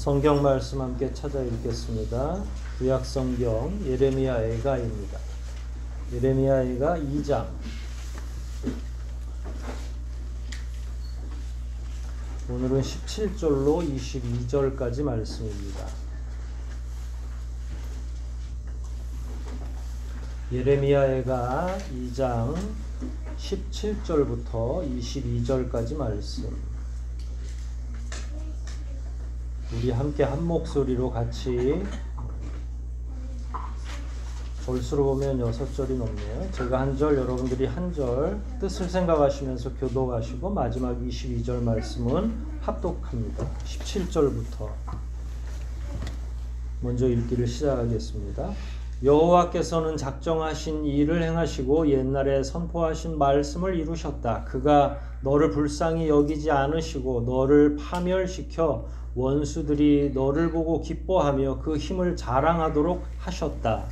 성경 말씀 함께 찾아 읽겠습니다. 구약 성경 예레미야 애가입니다. 예레미야 애가 2장. 오늘은 17절로 22절까지 말씀입니다. 예레미야 애가 2장 17절부터 22절까지 말씀. 우리 함께 한 목소리로 같이, 절수로 보면 6절이 넘네요. 제가 한 절, 여러분들이 한 절 뜻을 생각하시면서 교독하시고 마지막 22절 말씀은 합독합니다. 17절부터 먼저 읽기를 시작하겠습니다. 여호와께서는 작정하신 일을 행하시고 옛날에 선포하신 말씀을 이루셨다. 그가 너를 불쌍히 여기지 않으시고 너를 파멸시켜 원수들이 너를 보고 기뻐하며 그 힘을 자랑하도록 하셨다.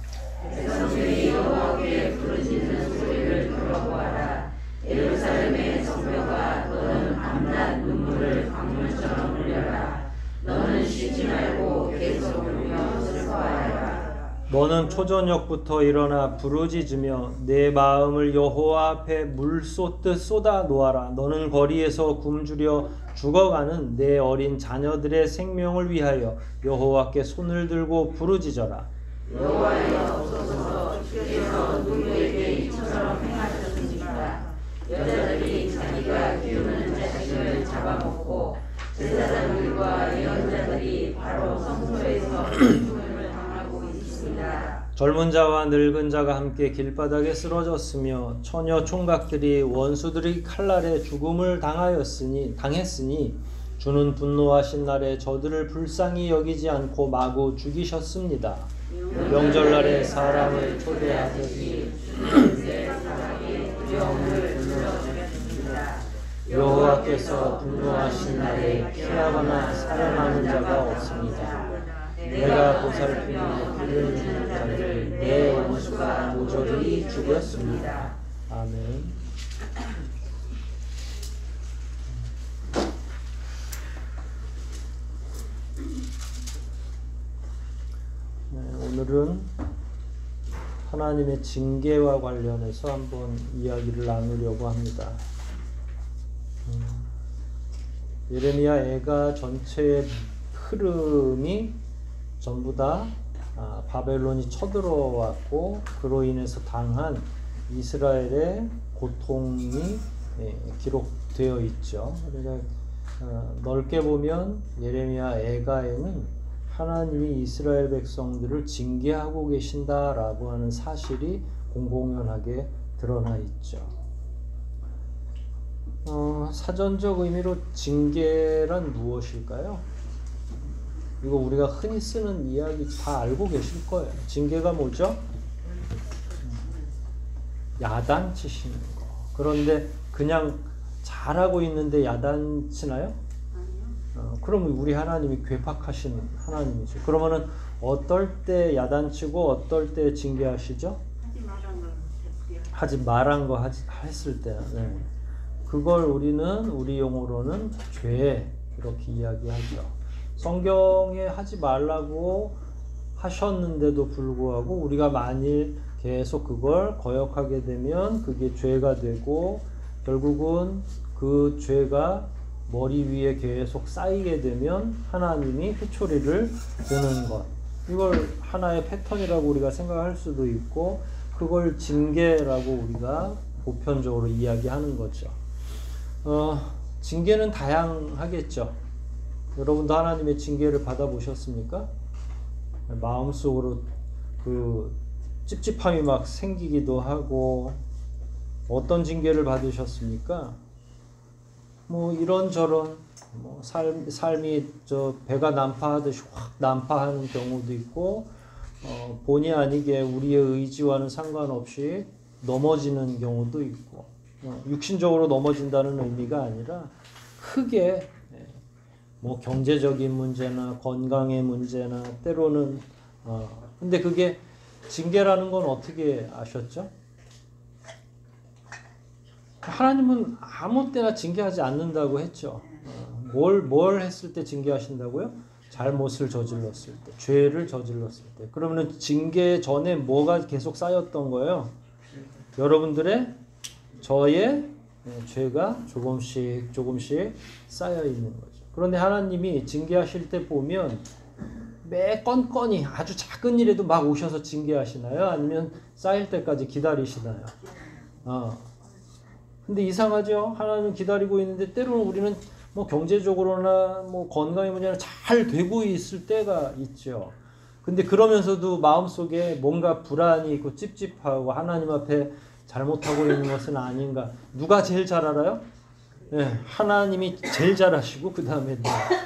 백성들이 여호와께 부르짖는 소리를 들어보아라. 예루살렘의 성벽아, 너는 밤낮 눈물을 강물처럼 흘려라. 너는 쉬지 말고 계속 울며 슬퍼하여라. 너는 초저녁부터 일어나 부르짖으며 내 마음을 여호와 앞에 물 쏟듯 쏟아 놓아라. 너는 거리에서 굶주려 죽어가는 내 어린 자녀들의 생명을 위하여 여호와께 손을 들고 부르짖어라. 여호와여, 없소서. 주께서 누구에게 이처럼 행하셨습니까? 여자들이 자기가 키우는 자식을 잡아먹고 제사장들과 예언자들이 바로 성소에서 죽음을 당하고 있습니다. 젊은 자와 늙은 자가 함께 길바닥에 쓰러졌으며 처녀 총각들이 원수들의 칼날에 죽음을 당했으니 주는 분노하신 날에 저들을 불쌍히 여기지 않고 마구 죽이셨습니다. 명절날에 사람을 초대하듯이 내 사랑의 두려움을 불러주셨습니다. 여호와께서 분노하신 날에 피하거나 살아남은 자가 없습니다. 내가 보살피며 길을 주는 자를 내 원수가 모조리 죽였습니다. 아멘. 오늘은 하나님의 징계와 관련해서 한번 이야기를 나누려고 합니다. 예레미야 애가 전체의 흐름이 전부 다 바벨론이 쳐들어왔고 그로 인해서 당한 이스라엘의 고통이 기록되어 있죠. 그러니까 넓게 보면 예레미야 애가에는 하나님이 이스라엘 백성들을 징계하고 계신다라고 하는 사실이 공공연하게 드러나 있죠. 사전적 의미로 징계란 무엇일까요? 이거 우리가 흔히 쓰는 이야기 다 알고 계실 거예요. 징계가 뭐죠? 야단치시는 거. 그런데 그냥 잘하고 있는데 야단치나요? 그러면 우리 하나님이 괴팍하신 하나님이죠. 그러면은 어떨 때 야단치고 어떨 때 징계하시죠? 하지 말한 거 했을 때. 네. 그걸 우리 용어로는 죄, 이렇게 이야기하죠. 성경에 하지 말라고 하셨는데도 불구하고 우리가 만일 계속 그걸 거역하게 되면 그게 죄가 되고 결국은 그 죄가 머리 위에 계속 쌓이게 되면 하나님이 회초리를 드는 것. 이걸 하나의 패턴이라고 우리가 생각할 수도 있고 그걸 징계라고 우리가 보편적으로 이야기하는 거죠. 징계는 다양하겠죠. 여러분도 하나님의 징계를 받아보셨습니까? 마음속으로 그 찝찝함이 막 생기기도 하고 어떤 징계를 받으셨습니까? 뭐 이런저런 삶이 배가 난파하듯이 확 난파하는 경우도 있고 본의 아니게 우리의 의지와는 상관없이 넘어지는 경우도 있고 육신적으로 넘어진다는 의미가 아니라 크게 뭐 경제적인 문제나 건강의 문제나 때로는 근데 그게 징계라는 건 어떻게 아셨죠? 하나님은 아무 때나 징계하지 않는다고 했죠. 뭘 했을 때 징계하신다고요? 잘못을 저질렀을 때, 죄를 저질렀을 때. 그러면 징계 전에 뭐가 계속 쌓였던 거예요? 여러분들의 저의 죄가 조금씩 쌓여 있는 거죠. 그런데 하나님이 징계하실 때 보면 매 건건이 아주 작은 일에도 막 오셔서 징계하시나요? 아니면 쌓일 때까지 기다리시나요? 근데 이상하죠? 하나님 기다리고 있는데 때로는 우리는 뭐 경제적으로나 뭐 건강의 문제나 잘 되고 있을 때가 있죠. 근데 그러면서도 마음속에 뭔가 불안이 있고 찝찝하고 하나님 앞에 잘못하고 있는 것은 아닌가. 누가 제일 잘 알아요? 네, 하나님이 제일 잘 아시고 그 다음에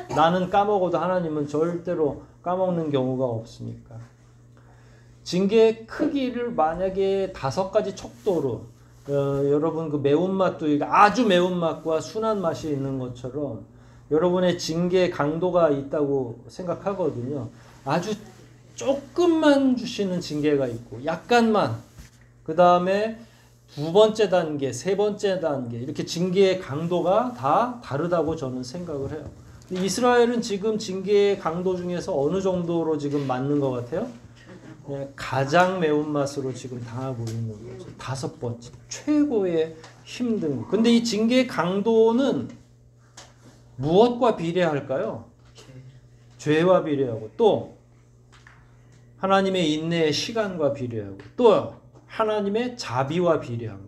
나는 까먹어도 하나님은 절대로 까먹는 경우가 없으니까. 징계의 크기를 만약에 5가지 척도로 여러분 그 매운맛도 아주 매운맛과 순한 맛이 있는 것처럼 여러분의 징계 강도가 있다고 생각하거든요. 아주 조금만 주시는 징계가 있고 약간만, 그 다음에 2번째 단계, 3번째 단계 이렇게 징계의 강도가 다 다르다고 저는 생각을 해요. 이스라엘은 지금 징계의 강도 중에서 어느 정도로 지금 맞는 것 같아요? 가장 매운맛으로 지금 당하고 있는 거죠. 5번째 최고의 힘든 거. 근데 이 징계의 강도는 무엇과 비례할까요? 죄와 비례하고 또 하나님의 인내의 시간과 비례하고 또 하나님의 자비와 비례한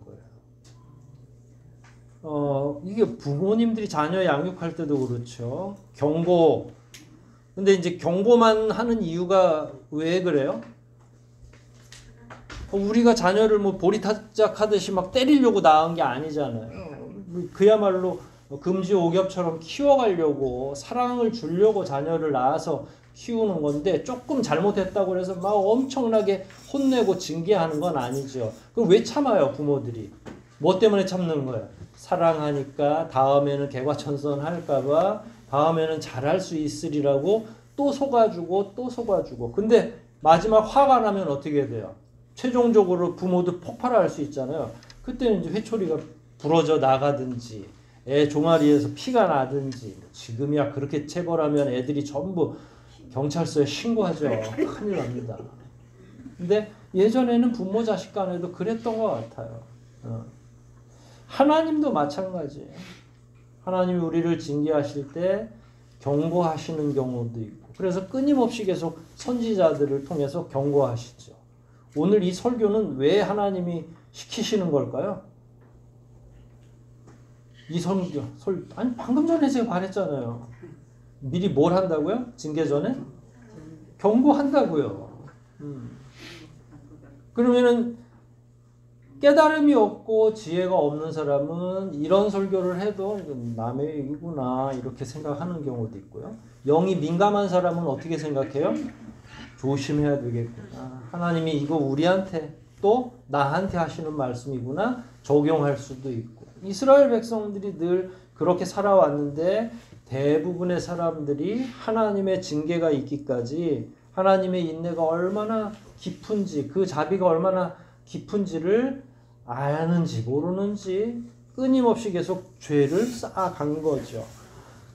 거예요. 이게 부모님들이 자녀 양육할 때도 그렇죠. 경고. 근데 이제 경고만 하는 이유가 왜 그래요? 우리가 자녀를 뭐 보리타작하듯이 막 때리려고 낳은 게 아니잖아요. 그야말로 금지옥엽처럼 키워가려고 사랑을 주려고 자녀를 낳아서 키우는 건데 조금 잘못했다고 해서 막 엄청나게 혼내고 징계하는 건 아니죠. 그럼 왜 참아요, 부모들이? 뭐 때문에 참는 거예요? 사랑하니까 다음에는 개과천선할까봐 다음에는 잘할 수 있으리라고 또 속아주고 또 속아주고. 근데 마지막 화가 나면 어떻게 돼요? 최종적으로 부모도 폭발할 수 있잖아요. 그때는 이제 회초리가 부러져 나가든지 애 종아리에서 피가 나든지. 지금이야 그렇게 체벌하면 애들이 전부 경찰서에 신고하죠. 큰일 납니다. 근데 예전에는 부모 자식 간에도 그랬던 것 같아요. 하나님도 마찬가지예요. 하나님이 우리를 징계하실 때 경고하시는 경우도 있고, 그래서 끊임없이 계속 선지자들을 통해서 경고하시죠. 오늘 이 설교는 왜 하나님이 시키시는 걸까요? 이 설교, 아니 방금 전에 제가 말했잖아요. 미리 뭘 한다고요? 징계 전에? 경고한다고요. 그러면은 깨달음이 없고 지혜가 없는 사람은 이런 설교를 해도 남의 얘기구나 이렇게 생각하는 경우도 있고요. 영이 민감한 사람은 어떻게 생각해요? 조심해야 되겠구나. 하나님이 이거 우리한테 또 나한테 하시는 말씀이구나. 적용할 수도 있고. 이스라엘 백성들이 늘 그렇게 살아왔는데 대부분의 사람들이 하나님의 징계가 있기까지 하나님의 인내가 얼마나 깊은지, 그 자비가 얼마나 깊은지를 아는지 모르는지 끊임없이 계속 죄를 쌓아간 거죠.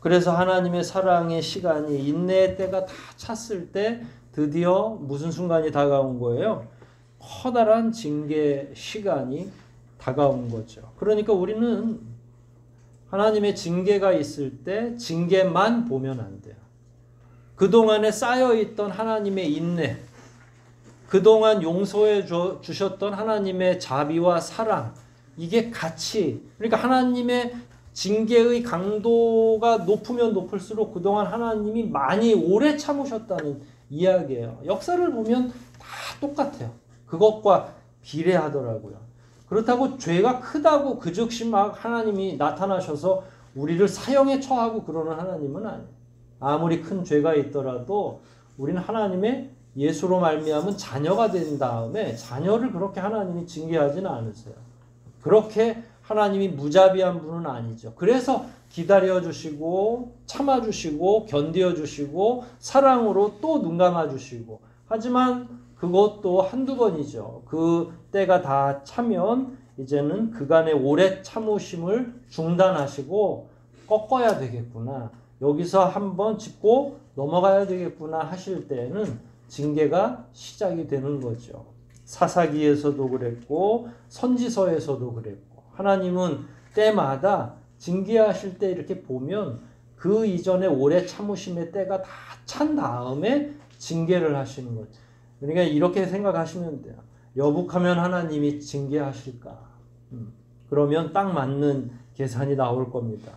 그래서 하나님의 사랑의 시간이, 인내의 때가 다 찼을 때 드디어 무슨 순간이 다가온 거예요? 커다란 징계 시간이 다가온 거죠. 그러니까 우리는 하나님의 징계가 있을 때 징계만 보면 안 돼요. 그동안에 쌓여있던 하나님의 인내, 그동안 용서해 주셨던 하나님의 자비와 사랑, 이게 같이, 그러니까 하나님의 징계의 강도가 높으면 높을수록 그동안 하나님이 많이 오래 참으셨다는 이야기예요. 역사를 보면 다 똑같아요. 그것과 비례하더라고요. 그렇다고 죄가 크다고 그 즉시 막 하나님이 나타나셔서 우리를 사형에 처하고 그러는 하나님은 아니에요. 아무리 큰 죄가 있더라도 우리는 하나님의 예수로 말미암은 자녀가 된 다음에 자녀를 그렇게 하나님이 징계하지는 않으세요. 그렇게 하나님이 무자비한 분은 아니죠. 그래서 기다려주시고 참아주시고 견디어주시고 사랑으로 또 눈감아주시고, 하지만 그것도 한두 번이죠. 그 때가 다 차면 이제는 그간의 오래 참으심을 중단하시고 꺾어야 되겠구나. 여기서 한번 짚고 넘어가야 되겠구나 하실 때는 징계가 시작이 되는 거죠. 사사기에서도 그랬고 선지서에서도 그랬고 하나님은 때마다 징계하실 때 이렇게 보면 그 이전에 오래 참으심의 때가 다 찬 다음에 징계를 하시는 거죠. 그러니까 이렇게 생각하시면 돼요. 여북하면 하나님이 징계하실까? 그러면 딱 맞는 계산이 나올 겁니다.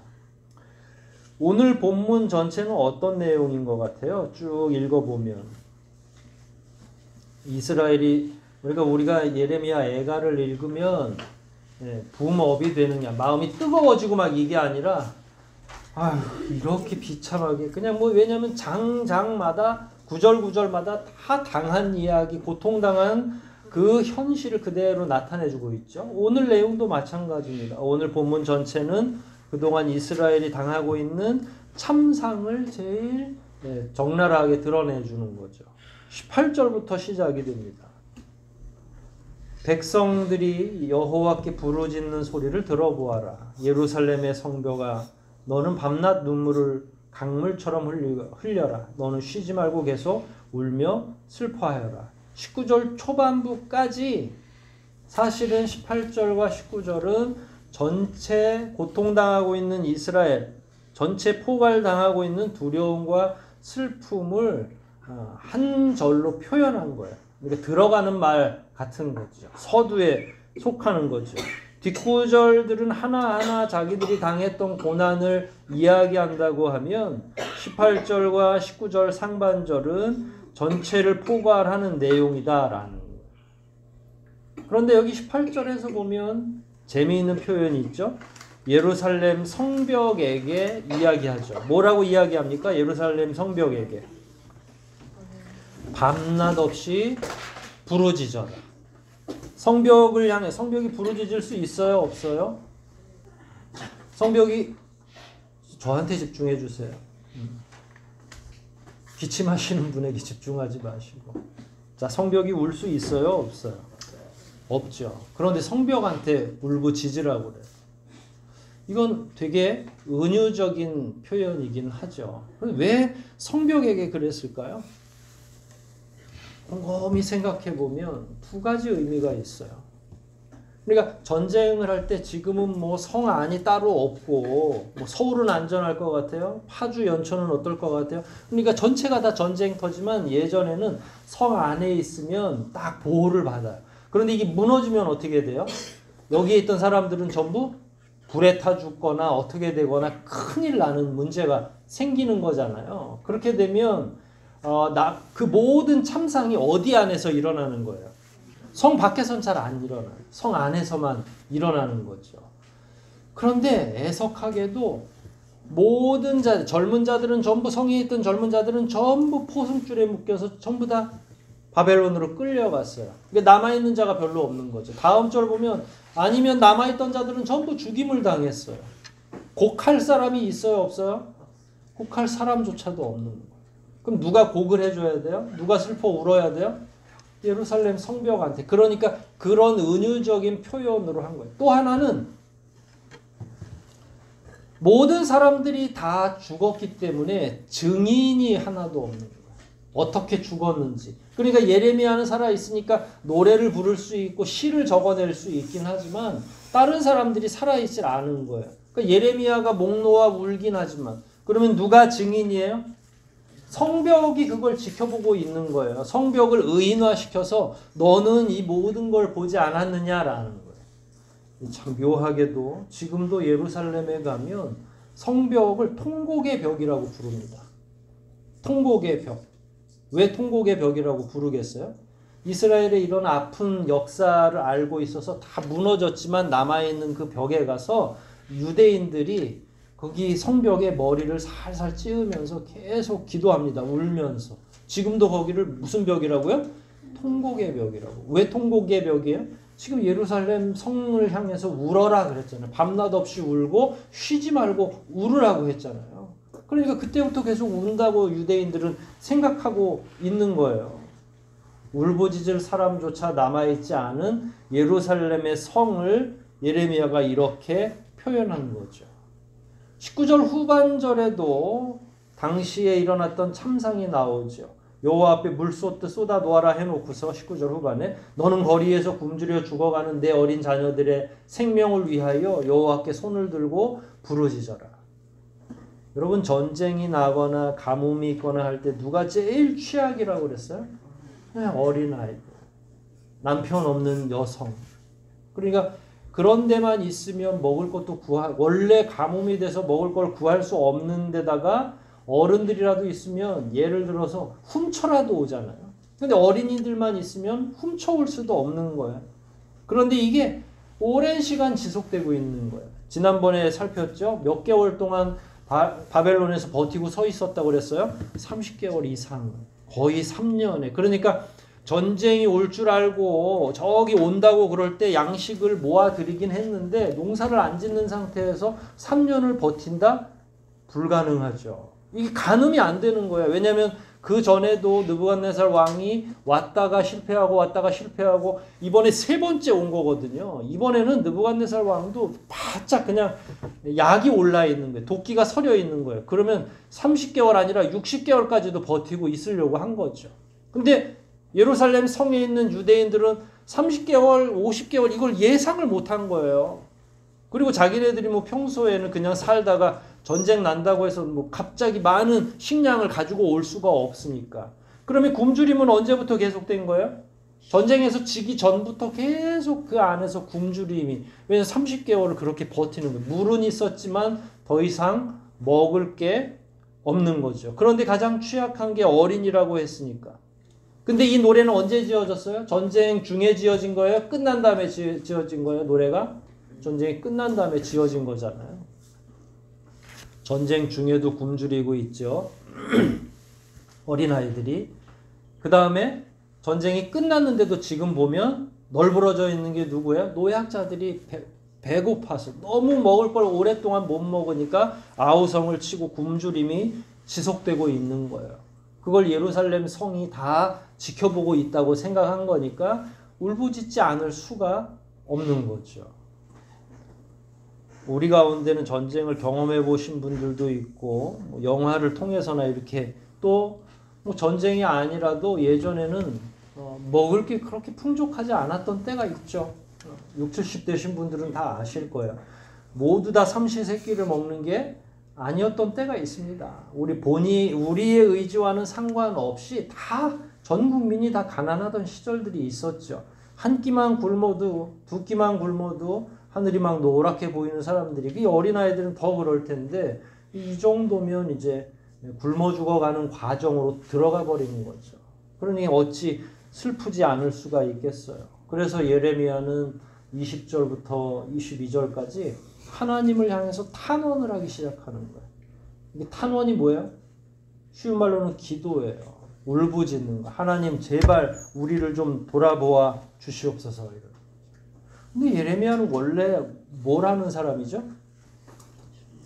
오늘 본문 전체는 어떤 내용인 것 같아요? 쭉 읽어보면 이스라엘이 그러니까 우리가 예레미야 애가를 읽으면 붐업이 되느냐 마음이 뜨거워지고 막 이게 아니라 아휴 이렇게 비참하게 그냥 뭐 왜냐면 장마다 구절마다 다 당한 이야기 고통당한 그 현실을 그대로 나타내주고 있죠. 오늘 내용도 마찬가지입니다. 오늘 본문 전체는 그동안 이스라엘이 당하고 있는 참상을 제일 적나라하게 드러내주는 거죠. 18절부터 시작이 됩니다. 백성들이 여호와께 부르짖는 소리를 들어보아라. 예루살렘의 성벽아 너는 밤낮 눈물을 강물처럼 흘려라. 너는 쉬지 말고 계속 울며 슬퍼하여라. 19절 초반부까지 사실은 18절과 19절은 전체 고통당하고 있는 이스라엘, 전체 포괄당하고 있는 두려움과 슬픔을 한 절로 표현한 거예요. 그러니까 들어가는 말 같은 거죠. 서두에 속하는 거죠. 뒷구절들은 하나하나 자기들이 당했던 고난을 이야기한다고 하면 18절과 19절 상반절은 전체를 포괄하는 내용이다라는 거예요. 그런데 여기 18절에서 보면 재미있는 표현이 있죠. 예루살렘 성벽에게 이야기하죠. 뭐라고 이야기합니까? 예루살렘 성벽에게. 밤낮 없이 부르짖어라. 성벽을 향해 성벽이 부르짖을 수 있어요? 없어요? 성벽이 저한테 집중해 주세요. 기침하시는 분에게 집중하지 마시고. 자, 성벽이 울 수 있어요? 없어요? 없죠. 그런데 성벽한테 울부짖으라고 그래요. 이건 되게 은유적인 표현이긴 하죠. 왜 성벽에게 그랬을까요? 곰곰이 생각해 보면 두 가지 의미가 있어요. 그러니까 전쟁을 할 때 지금은 뭐 성 안이 따로 없고 뭐 서울은 안전할 것 같아요. 파주 연천은 어떨 것 같아요. 그러니까 전체가 다 전쟁터지만 예전에는 성 안에 있으면 딱 보호를 받아요. 그런데 이게 무너지면 어떻게 돼요? 여기에 있던 사람들은 전부 불에 타 죽거나 어떻게 되거나 큰일 나는 문제가 생기는 거잖아요. 그렇게 되면 그 모든 참상이 어디 안에서 일어나는 거예요? 성 밖에선 잘 안 일어나요. 성 안에서만 일어나는 거죠. 그런데 애석하게도 모든 젊은 자들은 전부 성에 있던 젊은 자들은 전부 포승줄에 묶여서 전부 다 바벨론으로 끌려갔어요. 그러니까 남아있는 자가 별로 없는 거죠. 다음 절 보면 아니면 남아있던 자들은 전부 죽임을 당했어요. 곡할 사람이 있어요? 없어요? 곡할 사람조차도 없는 거예요. 그럼 누가 곡을 해줘야 돼요? 누가 슬퍼 울어야 돼요? 예루살렘 성벽한테. 그러니까 그런 은유적인 표현으로 한 거예요. 또 하나는 모든 사람들이 다 죽었기 때문에 증인이 하나도 없는 거예요. 어떻게 죽었는지. 그러니까 예레미야는 살아있으니까 노래를 부를 수 있고 시를 적어낼 수 있긴 하지만 다른 사람들이 살아있질 않은 거예요. 그러니까 예레미야가 목 놓아 울긴 하지만 그러면 누가 증인이에요? 성벽이 그걸 지켜보고 있는 거예요. 성벽을 의인화시켜서 너는 이 모든 걸 보지 않았느냐라는 거예요. 참 묘하게도 지금도 예루살렘에 가면 성벽을 통곡의 벽이라고 부릅니다. 통곡의 벽. 왜 통곡의 벽이라고 부르겠어요? 이스라엘의 이런 아픈 역사를 알고 있어서 다 무너졌지만 남아있는 그 벽에 가서 유대인들이 거기 성벽에 머리를 살살 찌으면서 계속 기도합니다. 울면서. 지금도 거기를 무슨 벽이라고요? 통곡의 벽이라고. 왜 통곡의 벽이에요? 지금 예루살렘 성을 향해서 울어라 그랬잖아요. 밤낮 없이 울고 쉬지 말고 울으라고 했잖아요. 그러니까 그때부터 계속 운다고 유대인들은 생각하고 있는 거예요. 울부짖을 사람조차 남아있지 않은 예루살렘의 성을 예레미야가 이렇게 표현한 거죠. 19절 후반절에도 당시에 일어났던 참상이 나오죠. 여호와 앞에 물 쏟아 놓아라 해놓고서 19절 후반에 너는 거리에서 굶주려 죽어가는 내 어린 자녀들의 생명을 위하여 여호와께 손을 들고 부르짖어라. 여러분 전쟁이 나거나 가뭄이 있거나 할 때 누가 제일 취약이라고 그랬어요? 그냥 어린아이들, 남편 없는 여성. 그러니까 그런 데만 있으면 먹을 것도 원래 가뭄이 돼서 먹을 걸 구할 수 없는 데다가 어른들이라도 있으면 예를 들어서 훔쳐라도 오잖아요. 근데 어린이들만 있으면 훔쳐올 수도 없는 거예요. 그런데 이게 오랜 시간 지속되고 있는 거예요. 지난번에 살폈죠? 몇 개월 동안 바벨론에서 버티고 서 있었다고 그랬어요? 30개월 이상, 거의 3년에. 그러니까 전쟁이 올 줄 알고 저기 온다고 그럴 때 양식을 모아드리긴 했는데 농사를 안 짓는 상태에서 3년을 버틴다? 불가능하죠. 이게 가늠이 안 되는 거예요. 왜냐하면 그 전에도 느부갓네살 왕이 왔다가 실패하고 이번에 세 번째 온 거거든요. 이번에는 느부갓네살 왕도 바짝 그냥 약이 올라 있는 거예요. 도끼가 서려 있는 거예요. 그러면 30개월 아니라 60개월까지도 버티고 있으려고 한 거죠. 근데 예루살렘 성에 있는 유대인들은 30개월, 50개월 이걸 예상을 못 한 거예요. 그리고 자기네들이 뭐 평소에는 그냥 살다가 전쟁 난다고 해서 뭐 갑자기 많은 식량을 가지고 올 수가 없으니까. 그러면 굶주림은 언제부터 계속된 거예요? 전쟁에서 지기 전부터 계속 그 안에서 굶주림이. 왜냐면 30개월을 그렇게 버티는 거예요. 물은 있었지만 더 이상 먹을 게 없는 거죠. 그런데 가장 취약한 게 어린이라고 했으니까. 근데 이 노래는 언제 지어졌어요? 전쟁 중에 지어진 거예요? 끝난 다음에 지어진 거예요? 노래가? 전쟁이 끝난 다음에 지어진 거잖아요. 전쟁 중에도 굶주리고 있죠. 어린아이들이. 그 다음에 전쟁이 끝났는데도 지금 보면 널브러져 있는 게 누구예요? 노약자들이 배고파서 너무 먹을 걸 오랫동안 못 먹으니까 아우성을 치고 굶주림이 지속되고 있는 거예요. 그걸 예루살렘 성이 다 지켜보고 있다고 생각한 거니까 울부짖지 않을 수가 없는 거죠. 우리 가운데는 전쟁을 경험해 보신 분들도 있고 뭐 영화를 통해서나 이렇게 또 뭐 전쟁이 아니라도 예전에는 먹을 게 그렇게 풍족하지 않았던 때가 있죠. 60, 70대신 분들은 다 아실 거예요. 모두 다 삼시세끼를 먹는 게 아니었던 때가 있습니다. 우리의 의지와는 상관없이 다 전 국민이 다 가난하던 시절들이 있었죠. 한 끼만 굶어도 두 끼만 굶어도 하늘이 막 노랗게 보이는 사람들이, 이 어린아이들은 더 그럴 텐데 이 정도면 이제 굶어 죽어가는 과정으로 들어가 버리는 거죠. 그러니 어찌 슬프지 않을 수가 있겠어요. 그래서 예레미야는 20절부터 22절까지 하나님을 향해서 탄원을 하기 시작하는 거예요. 이게 탄원이 뭐예요? 쉬운 말로는 기도예요. 울부짖는 거. 하나님 제발 우리를 좀 돌아보아 주시옵소서. 근데 예레미야는 원래 뭘 하는 사람이죠?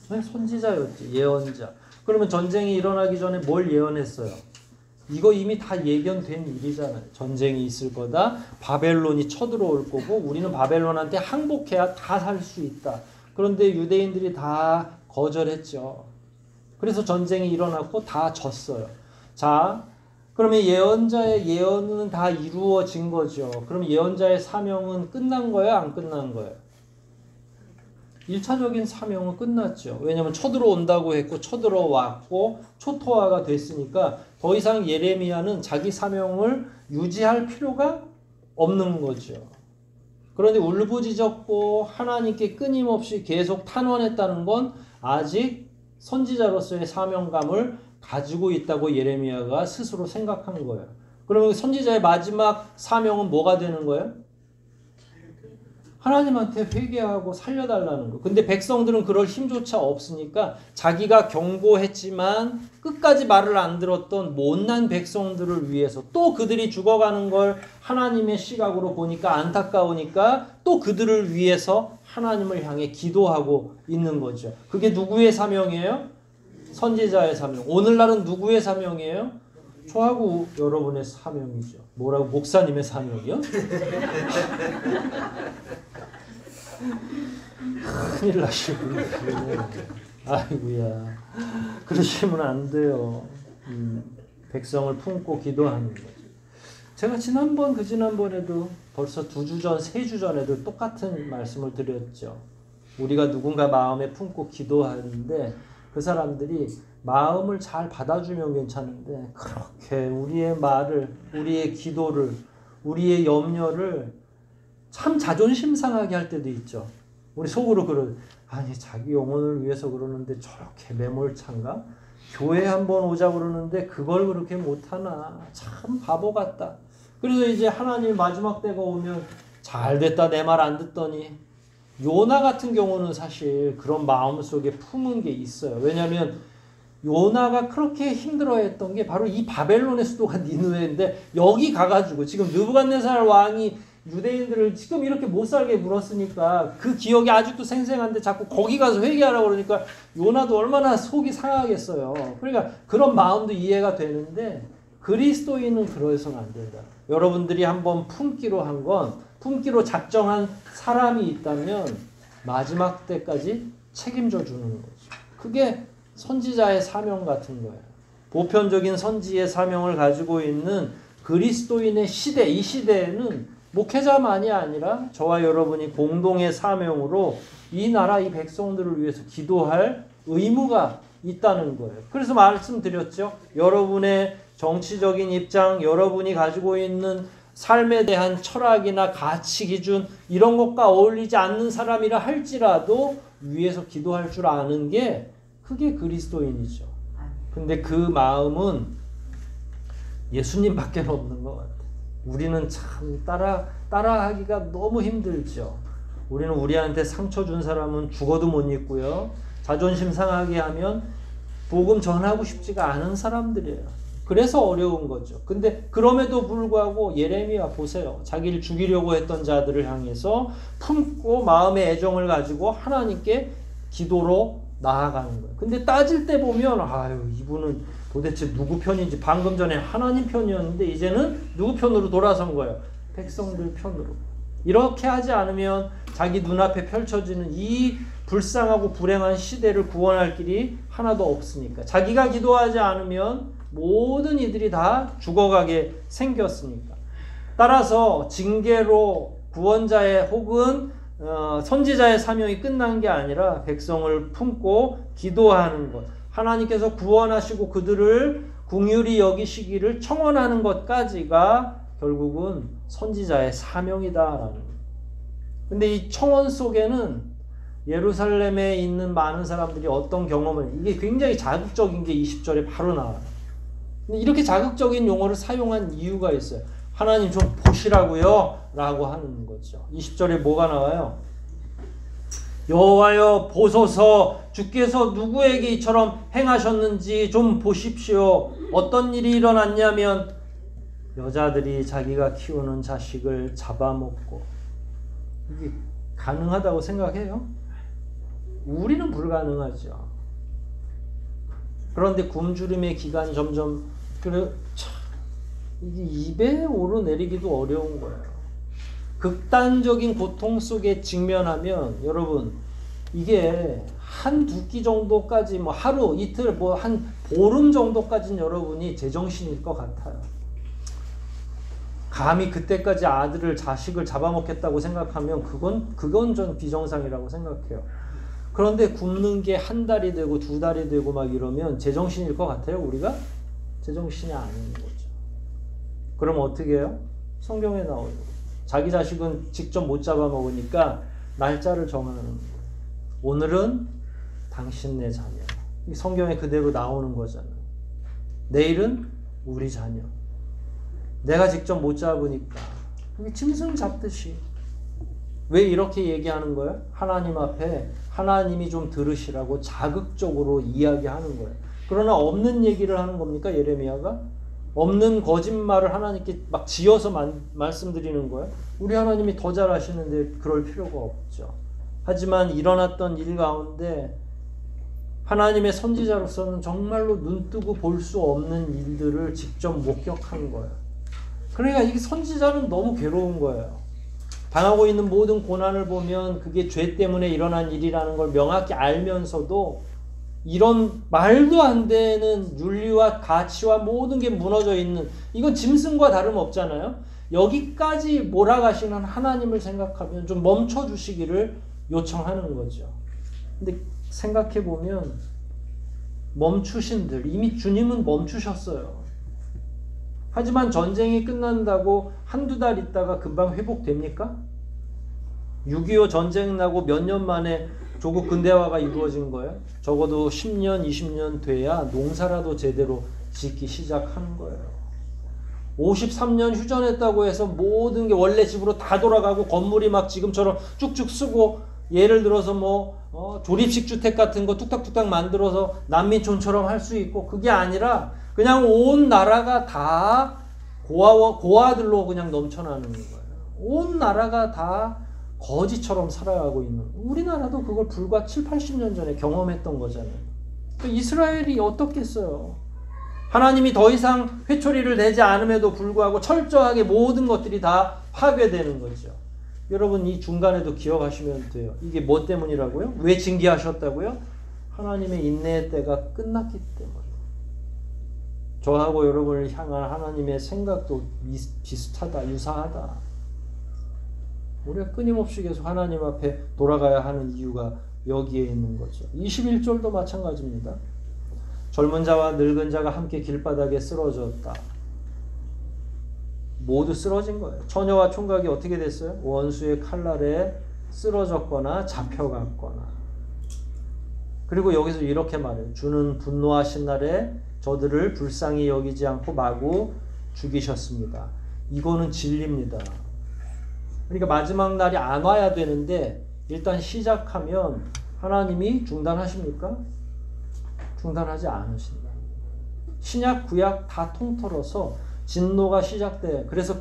선지자였지. 예언자. 그러면 전쟁이 일어나기 전에 뭘 예언했어요? 이거 이미 다 예견된 일이잖아요. 전쟁이 있을 거다. 바벨론이 쳐들어올 거고 우리는 바벨론한테 항복해야 다 살 수 있다. 그런데 유대인들이 다 거절했죠. 그래서 전쟁이 일어났고 다 졌어요. 자, 그러면 예언자의 예언은 다 이루어진 거죠. 그럼 예언자의 사명은 끝난 거예요? 안 끝난 거예요? 1차적인 사명은 끝났죠. 왜냐하면 쳐들어온다고 했고 쳐들어왔고 초토화가 됐으니까 더 이상 예레미야는 자기 사명을 유지할 필요가 없는 거죠. 그런데 울부짖었고 하나님께 끊임없이 계속 탄원했다는 건 아직 선지자로서의 사명감을 가지고 있다고 예레미야가 스스로 생각한 거예요. 그러면 선지자의 마지막 사명은 뭐가 되는 거예요? 하나님한테 회개하고 살려달라는 거. 근데 백성들은 그럴 힘조차 없으니까 자기가 경고했지만 끝까지 말을 안 들었던 못난 백성들을 위해서 또 그들이 죽어가는 걸 하나님의 시각으로 보니까 안타까우니까 또 그들을 위해서 하나님을 향해 기도하고 있는 거죠. 그게 누구의 사명이에요? 선지자의 사명. 오늘날은 누구의 사명이에요? 저하고 여러분의 사명이죠. 뭐라고? 목사님의 사명이요? 큰일 나시고 아이고야. 그러시면 안 돼요. 백성을 품고 기도하는 거죠. 제가 지난번, 그 지난번에도 벌써 2주 전, 3주 전에도 똑같은 말씀을 드렸죠. 우리가 누군가 마음에 품고 기도하는데 그 사람들이 마음을 잘 받아주면 괜찮은데 그렇게 우리의 말을, 우리의 기도를, 우리의 염려를 참 자존심 상하게 할 때도 있죠. 우리 속으로 아니 자기 영혼을 위해서 그러는데 저렇게 매몰찬가? 교회 한번 오자 그러는데 그걸 그렇게 못하나? 참 바보 같다. 그래서 이제 하나님 마지막 때가 오면 잘됐다 내 말 안 듣더니 요나 같은 경우는 사실 그런 마음속에 품은 게 있어요. 왜냐하면 요나가 그렇게 힘들어했던 게 바로 이 바벨론의 수도가 니느웨인데 여기 가가지고 지금 느부갓네살 왕이 유대인들을 지금 이렇게 못 살게 물었으니까 그 기억이 아직도 생생한데 자꾸 거기 가서 회개하라고 그러니까 요나도 얼마나 속이 상하겠어요. 그러니까 그런 마음도 이해가 되는데 그리스도인은 그러해서는 안 된다. 여러분들이 한번 품기로 한 건, 품기로 작정한 사람이 있다면 마지막 때까지 책임져 주는 거죠. 그게 선지자의 사명 같은 거예요. 보편적인 선지의 사명을 가지고 있는 그리스도인의 시대, 이 시대에는 목회자만이 아니라 저와 여러분이 공동의 사명으로 이 나라, 이 백성들을 위해서 기도할 의무가 있다는 거예요. 그래서 말씀드렸죠. 여러분의 정치적인 입장, 여러분이 가지고 있는 삶에 대한 철학이나 가치 기준 이런 것과 어울리지 않는 사람이라 할지라도 위에서 기도할 줄 아는 게 그게 그리스도인이죠. 근데 그 마음은 예수님밖에 없는 것 같아요. 우리는 참 따라하기가 너무 힘들죠. 우리는 우리한테 상처 준 사람은 죽어도 못 잊고요. 자존심 상하게 하면 복음 전하고 싶지가 않은 사람들이에요. 그래서 어려운 거죠. 근데 그럼에도 불구하고 예레미야 보세요. 자기를 죽이려고 했던 자들을 향해서 품고 마음의 애정을 가지고 하나님께 기도로 나아가는 거예요. 근데 따질 때 보면 아유 이분은 도대체 누구 편인지 방금 전에 하나님 편이었는데 이제는 누구 편으로 돌아선 거예요. 백성들 편으로. 이렇게 하지 않으면 자기 눈앞에 펼쳐지는 이 불쌍하고 불행한 시대를 구원할 길이 하나도 없으니까. 자기가 기도하지 않으면 모든 이들이 다 죽어가게 생겼으니까. 따라서 징계로 구원자의 혹은 선지자의 사명이 끝난 게 아니라 백성을 품고 기도하는 것. 하나님께서 구원하시고 그들을 긍휼히 여기시기를 청원하는 것까지가 결국은 선지자의 사명이다라는 거예요. 근데 이 청원 속에는 예루살렘에 있는 많은 사람들이 어떤 경험을, 이게 굉장히 자극적인 게 20절에 바로 나와요. 근데 이렇게 자극적인 용어를 사용한 이유가 있어요. 하나님 좀 보시라고요 라고 하는 거죠. 20절에 뭐가 나와요? 여호와여 보소서, 주께서 누구에게 이처럼 행하셨는지 좀 보십시오. 어떤 일이 일어났냐면 여자들이 자기가 키우는 자식을 잡아먹고. 이게 가능하다고 생각해요? 우리는 불가능하죠. 그런데 굶주림의 기간이 점점 이게 입에 오르내리기도 어려운 거예요. 극단적인 고통 속에 직면하면 여러분 이게 한 두 끼 정도까지 뭐 하루 이틀 뭐 한 보름 정도까지는 여러분이 제정신일 것 같아요. 감히 그때까지 아들을 자식을 잡아먹겠다고 생각하면 그건 전 비정상이라고 생각해요. 그런데 굶는 게 한 달이 되고 두 달이 되고 막 이러면 제정신일 것 같아요, 우리가? 제정신이 아닌 거죠. 그럼 어떻게 해요? 성경에 나오는 거죠. 자기 자식은 직접 못 잡아먹으니까 날짜를 정하는 거예요. 오늘은 당신 내 자녀. 성경에 그대로 나오는 거잖아요. 내일은 우리 자녀. 내가 직접 못 잡으니까. 그게 짐승 잡듯이. 왜 이렇게 얘기하는 거예요? 하나님 앞에 하나님이 좀 들으시라고 자극적으로 이야기하는 거예요. 그러나 없는 얘기를 하는 겁니까? 예레미야가? 없는 거짓말을 하나님께 막 지어서 말씀드리는 거예요? 우리 하나님이 더 잘 아시는데 그럴 필요가 없죠. 하지만 일어났던 일 가운데 하나님의 선지자로서는 정말로 눈뜨고 볼 수 없는 일들을 직접 목격한 거예요. 그러니까 이게 선지자는 너무 괴로운 거예요. 당하고 있는 모든 고난을 보면 그게 죄 때문에 일어난 일이라는 걸 명확히 알면서도 이런 말도 안 되는 윤리와 가치와 모든 게 무너져 있는, 이건 짐승과 다름없잖아요. 여기까지 몰아가시는 하나님을 생각하면 좀 멈춰 주시기를 요청하는 거죠. 근데 생각해 보면 멈추신들, 이미 주님은 멈추셨어요. 하지만 전쟁이 끝난다고 한두 달 있다가 금방 회복됩니까? 6.25 전쟁 나고 몇 년 만에 조국 근대화가 이루어진 거예요. 적어도 10년, 20년 돼야 농사라도 제대로 짓기 시작하는 거예요. 53년 휴전했다고 해서 모든 게 원래 집으로 다 돌아가고 건물이 막 지금처럼 쭉쭉 쓰고, 예를 들어서 조립식 주택 같은 거 뚝딱뚝딱 만들어서 난민촌처럼 할 수 있고, 그게 아니라 그냥 온 나라가 다 고아들로 그냥 넘쳐나는 거예요. 온 나라가 다 거지처럼 살아가고 있는, 우리나라도 그걸 불과 7, 80년 전에 경험했던 거잖아요. 이스라엘이 어떻겠어요? 하나님이 더 이상 회초리를 대지 않음에도 불구하고 철저하게 모든 것들이 다 파괴되는 거죠. 여러분, 이 중간에도 기억하시면 돼요. 이게 뭐 때문이라고요? 왜 징계하셨다고요? 하나님의 인내의 때가 끝났기 때문에. 저하고 여러분을 향한 하나님의 생각도 비슷하다, 유사하다. 우리가 끊임없이 계속 하나님 앞에 돌아가야 하는 이유가 여기에 있는 거죠. 21절도 마찬가지입니다. 젊은 자와 늙은 자가 함께 길바닥에 쓰러졌다. 모두 쓰러진 거예요. 처녀와 총각이 어떻게 됐어요? 원수의 칼날에 쓰러졌거나 잡혀갔거나. 그리고 여기서 이렇게 말해요. 주는 분노하신 날에 저들을 불쌍히 여기지 않고 마구 죽이셨습니다. 이거는 진리입니다. 그러니까 마지막 날이 안 와야 되는데 일단 시작하면 하나님이 중단하십니까? 중단하지 않으신다. 신약 구약 다 통틀어서 진노가 시작돼. 그래서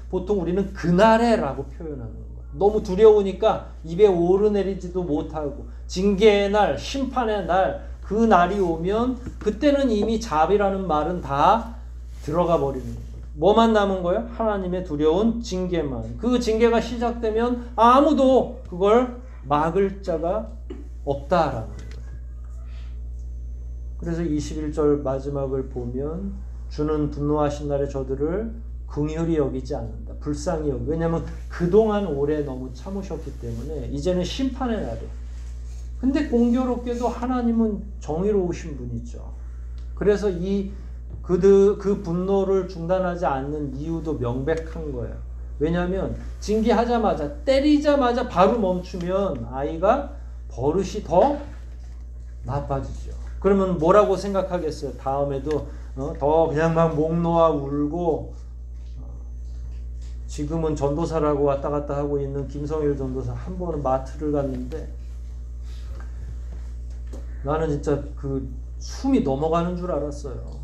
보통 우리는 그날에라고 표현하는 거예요. 너무 두려우니까 입에 오르내리지도 못하고, 징계의 날, 심판의 날, 그 날이 오면 그때는 이미 잡이라는 말은 다 들어가 버리는 거예요. 뭐만 남은 거예요? 하나님의 두려운 징계만. 그 징계가 시작되면 아무도 그걸 막을 자가 없다라는 거예요. 그래서 21절 마지막을 보면 주는 분노하신 날에 저들을 긍휼히 여기지 않는다. 불쌍히 여기. 왜냐하면 그동안 오래 너무 참으셨기 때문에 이제는 심판의 날이에요. 근데 공교롭게도 하나님은 정의로우신 분이죠. 그래서 그 분노를 중단하지 않는 이유도 명백한 거예요. 왜냐하면 징계하자마자, 때리자마자 바로 멈추면 아이가 버릇이 더 나빠지죠. 그러면 뭐라고 생각하겠어요? 다음에도 더 그냥 막 목 놓아 울고, 지금은 전도사라고 왔다 갔다 하고 있는 김성일 전도사, 한 번은 마트를 갔는데 나는 진짜 그 숨이 넘어가는 줄 알았어요.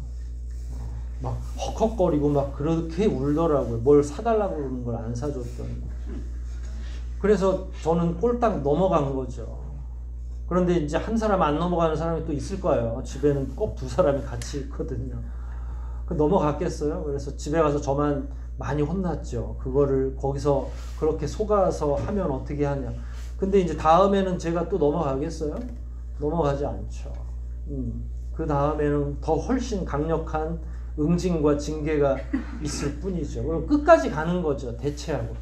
막 헉헉거리고 막 그렇게 울더라고요. 뭘 사달라고 그러는 걸 안 사줬더니. 그래서 저는 꼴딱 넘어간 거죠. 그런데 이제 한 사람 안 넘어가는 사람이 또 있을 거예요. 집에는 꼭 두 사람이 같이 있거든요. 넘어갔겠어요? 그래서 집에 가서 저만 많이 혼났죠. 그거를 거기서 그렇게 속아서 하면 어떻게 하냐. 근데 이제 다음에는 제가 또 넘어가겠어요? 넘어가지 않죠. 그 다음에는 더 훨씬 강력한 응징과 징계가 있을 뿐이죠. 그럼 끝까지 가는 거죠. 대체하고.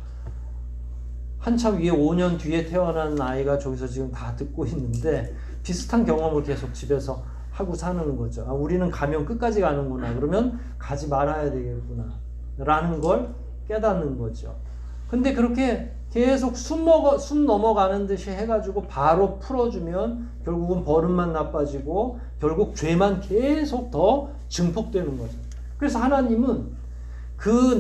한참 위에 5년 뒤에 태어난 아이가 저기서 지금 다 듣고 있는데 비슷한 경험을 계속 집에서 하고 사는 거죠. 아, 우리는 가면 끝까지 가는구나. 그러면 가지 말아야 되겠구나. 라는 걸 깨닫는 거죠. 근데 그렇게 계속 숨 넘어가는 듯이 해가지고 바로 풀어주면 결국은 버릇만 나빠지고 결국 죄만 계속 더 증폭되는 거죠. 그래서 하나님은 그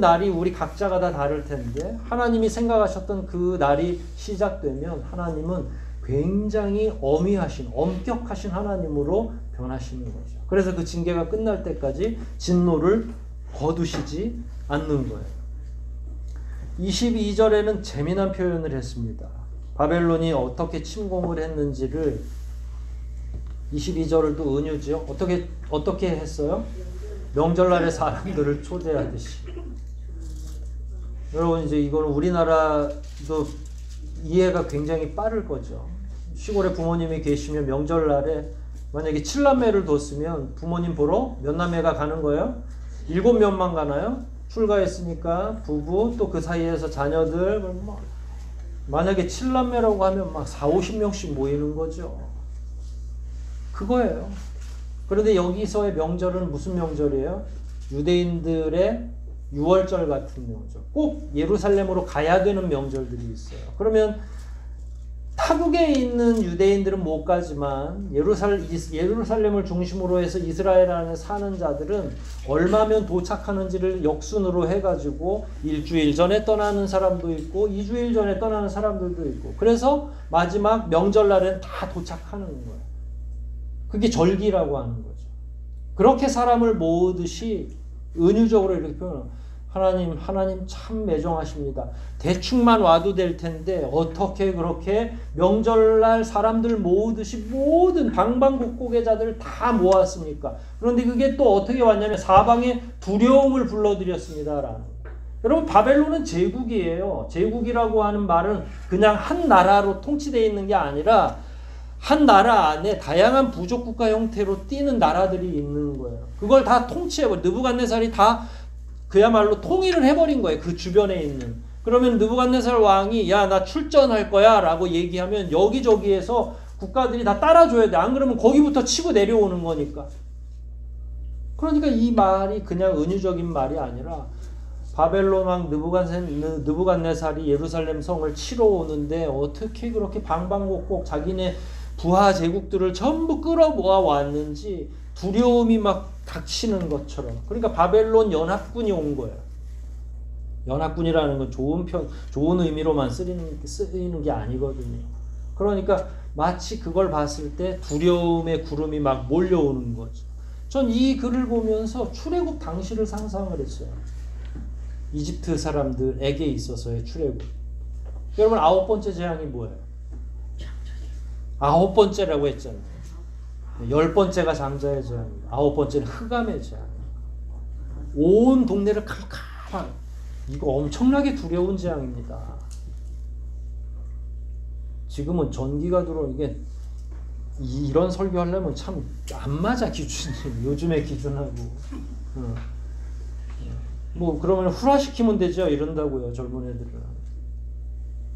날이 우리 각자가 다 다를 텐데 하나님이 생각하셨던 그 날이 시작되면 하나님은 굉장히 엄격하신 하나님으로 변하시는 거죠. 그래서 그 징계가 끝날 때까지 진노를 거두시지 않는 거예요. 22절에는 재미난 표현을 했습니다. 바벨론이 어떻게 침공을 했는지를 22절을 또 은유죠. 어떻게 했어요? 명절날에 사람들을 초대하듯이. 여러분 이제 이거는 우리나라도 이해가 굉장히 빠를 거죠. 시골에 부모님이 계시면 명절날에 만약에 7남매를 뒀으면 부모님 보러 몇 남매가 가는 거예요? 7명만 가나요? 출가했으니까 부부 또 그 사이에서 자녀들 뭐 만약에 7남매라고 하면 막 4, 50명씩 모이는 거죠. 그거예요. 그런데 여기서의 명절은 무슨 명절이에요? 유대인들의 6월절 같은 명절. 꼭 예루살렘으로 가야 되는 명절들이 있어요. 그러면 타국에 있는 유대인들은 못 가지만 예루살렘을 중심으로 해서 이스라엘 안에 사는 자들은 얼마면 도착하는지를 역순으로 해가지고 일주일 전에 떠나는 사람도 있고 2주일 전에 떠나는 사람들도 있고 그래서 마지막 명절날엔 다 도착하는 거예요. 그게 절기라고 하는 거죠. 그렇게 사람을 모으듯이 은유적으로 이렇게 표현해요. 하나님 참 매정하십니다. 대충만 와도 될 텐데 어떻게 그렇게 명절날 사람들 모으듯이 모든 방방곡곡의 자들을 다 모았습니까? 그런데 그게 또 어떻게 왔냐면 사방에 두려움을 불러들였습니다라는 거예요. 여러분 바벨론은 제국이에요. 제국이라고 하는 말은 그냥 한 나라로 통치되어 있는 게 아니라 한 나라 안에 다양한 부족국가 형태로 띄는 나라들이 있는 거예요. 그걸 다 통치해버려. 느부갓네살이 다 그야말로 통일을 해버린 거예요. 그 주변에 있는. 그러면 느부갓네살 왕이 야 나 출전할 거야 라고 얘기하면 여기저기에서 국가들이 다 따라줘야 돼. 안 그러면 거기부터 치고 내려오는 거니까. 그러니까 이 말이 그냥 은유적인 말이 아니라 바벨론 왕 느부갓네살이 예루살렘 성을 치러 오는데 어떻게 그렇게 방방곡곡 자기네 부하 제국들을 전부 끌어모아 왔는지 두려움이 막 닥치는 것처럼. 그러니까 바벨론 연합군이 온 거예요. 연합군이라는 건 좋은 의미로만 쓰이는 게 아니거든요. 그러니까 마치 그걸 봤을 때 두려움의 구름이 막 몰려오는 거죠. 전 이 글을 보면서 출애굽 당시를 상상을 했어요. 이집트 사람들에게 있어서의 출애굽. 여러분 9번째 재앙이 뭐예요? 9번째라고 했잖아요. 10번째가 장자의 재앙이고 9번째는 흑암의 재앙. 온 동네를 칼칼한 이거 엄청나게 두려운 재앙입니다. 지금은 전기가 들어오는 게 이런 설교하려면 참 안 맞아 기준이. 요즘의 기준하고. 뭐 그러면 후라시키면 되죠. 이런다고요. 젊은 애들은.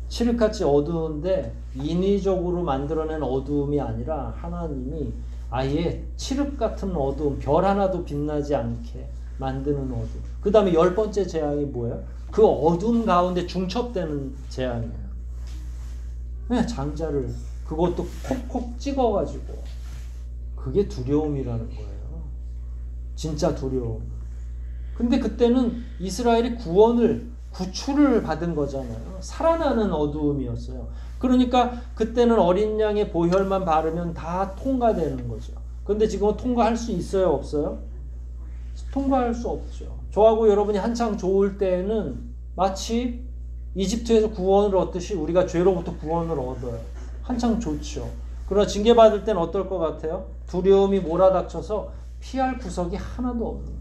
칠흑같이 어두운데 인위적으로 만들어낸 어두움이 아니라 하나님이 아예 칠흑 같은 어두움, 별 하나도 빛나지 않게 만드는 어두움. 그 다음에 10번째 재앙이 뭐예요? 그 어두움 가운데 중첩되는 재앙이에요. 네, 장자를 그것도 콕콕 찍어가지고 그게 두려움이라는 거예요. 진짜 두려움. 근데 그때는 이스라엘이 구출을 받은 거잖아요. 살아나는 어두움이었어요. 그러니까 그때는 어린 양의 보혈만 바르면 다 통과되는 거죠. 근데 지금은 통과할 수 있어요? 없어요? 통과할 수 없죠. 저하고 여러분이 한창 좋을 때에는 마치 이집트에서 구원을 얻듯이 우리가 죄로부터 구원을 얻어요. 한창 좋죠. 그러나 징계받을 때는 어떨 것 같아요? 두려움이 몰아닥쳐서 피할 구석이 하나도 없는 거예요.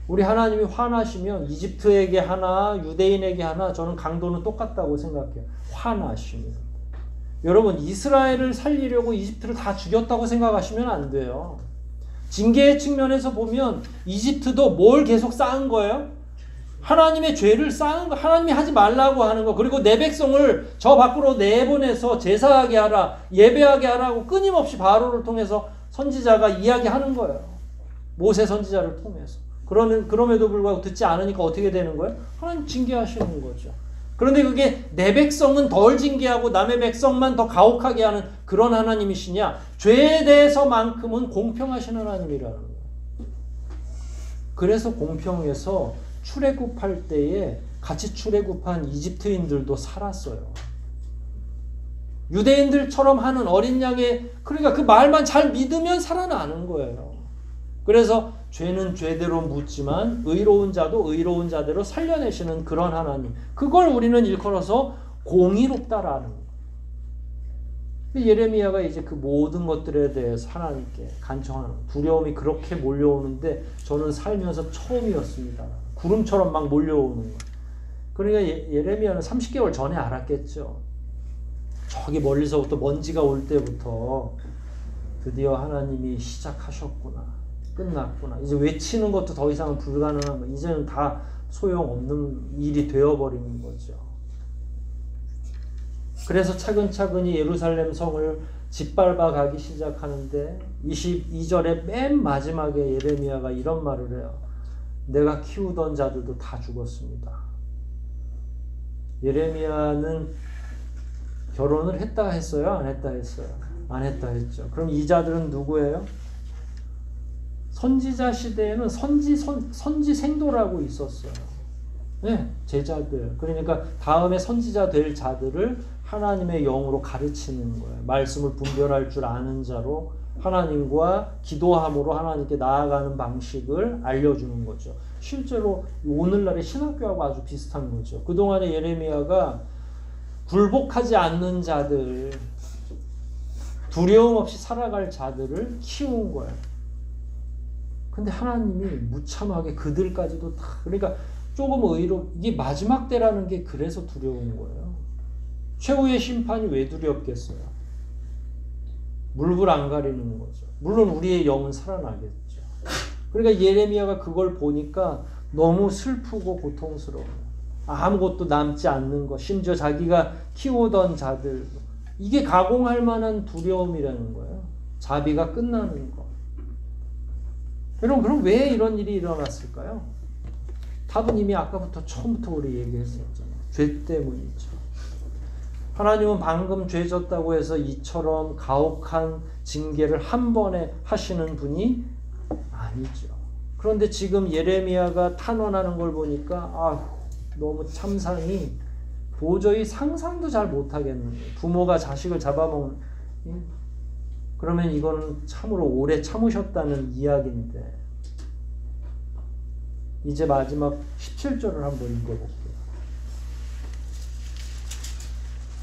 우리 하나님이 화나시면 이집트에게 하나, 유대인에게 하나, 저는 강도는 똑같다고 생각해요. 화나시면. 여러분, 이스라엘을 살리려고 이집트를 다 죽였다고 생각하시면 안 돼요. 징계의 측면에서 보면 이집트도 뭘 계속 쌓은 거예요? 하나님의 죄를 쌓은 거, 하나님이 하지 말라고 하는 거, 그리고 내 백성을 저 밖으로 내보내서 제사하게 하라, 예배하게 하라고 끊임없이 바로를 통해서 선지자가 이야기하는 거예요. 모세 선지자를 통해서. 그럼에도 불구하고 듣지 않으니까 어떻게 되는 거예요? 하나님 징계하시는 거죠. 그런데 그게 내 백성은 덜 징계하고 남의 백성만 더 가혹하게 하는 그런 하나님이시냐? 죄에 대해서만큼은 공평하신 하나님이라는 거예요. 그래서 공평해서 출애굽할 때에 같이 출애굽한 이집트인들도 살았어요. 유대인들처럼 하는 어린 양의, 그러니까 그 말만 잘 믿으면 살아나는 거예요. 그래서 죄는 죄대로 묻지만 의로운 자도 의로운 자대로 살려내시는 그런 하나님. 그걸 우리는 일컬어서 공의롭다라는 거예요. 예레미야가 이제 그 모든 것들에 대해서 하나님께 간청하는, 두려움이 그렇게 몰려오는데 저는 살면서 처음이었습니다. 구름처럼 막 몰려오는 거예요. 그러니까 예레미야는 30개월 전에 알았겠죠. 저기 멀리서부터 먼지가 올 때부터 드디어 하나님이 시작하셨구나. 끝났구나. 이제 외치는 것도 더 이상은 불가능한 거. 이제는 다 소용없는 일이 되어버리는 거죠. 그래서 차근차근히 예루살렘 성을 짓밟아 가기 시작하는데 22절의 맨 마지막에 예레미야가 이런 말을 해요. 내가 키우던 자들도 다 죽었습니다. 예레미야는 결혼을 했다 했어요? 안 했다 했어요? 안 했다 했죠. 그럼 이 자들은 누구예요? 선지자 시대에는 선지생도라고 있었어요. 네, 제자들. 그러니까 다음에 선지자 될 자들을 하나님의 영으로 가르치는 거예요. 말씀을 분별할 줄 아는 자로 하나님과 기도함으로 하나님께 나아가는 방식을 알려주는 거죠. 실제로 오늘날의 신학교하고 아주 비슷한 거죠. 그동안에 예레미야가 굴복하지 않는 자들, 두려움 없이 살아갈 자들을 키운 거예요. 근데 하나님이 무참하게 그들까지도 다, 그러니까 조금 이게 마지막 때라는 게 그래서 두려운 거예요. 최후의 심판이 왜 두렵겠어요? 물불 안 가리는 거죠. 물론 우리의 영은 살아나겠죠. 그러니까 예레미야가 그걸 보니까 너무 슬프고 고통스러워요. 아무것도 남지 않는 것, 심지어 자기가 키우던 자들, 이게 가공할 만한 두려움이라는 거예요. 자비가 끝나는 것. 여러분, 그럼 왜 이런 일이 일어났을까요? 답은 이미 아까부터 처음부터 우리 얘기했었잖아요. 죄 때문이죠. 하나님은 방금 죄 졌다고 해서 이처럼 가혹한 징계를 한 번에 하시는 분이 아니죠. 그런데 지금 예레미야가 탄원하는 걸 보니까 너무 참상이 도저히 상상도 잘 못하겠는 거예요. 부모가 자식을 잡아먹는, 그러면 이거는 참으로 오래 참으셨다는 이야기인데, 이제 마지막 17절을 한번 읽어볼게요.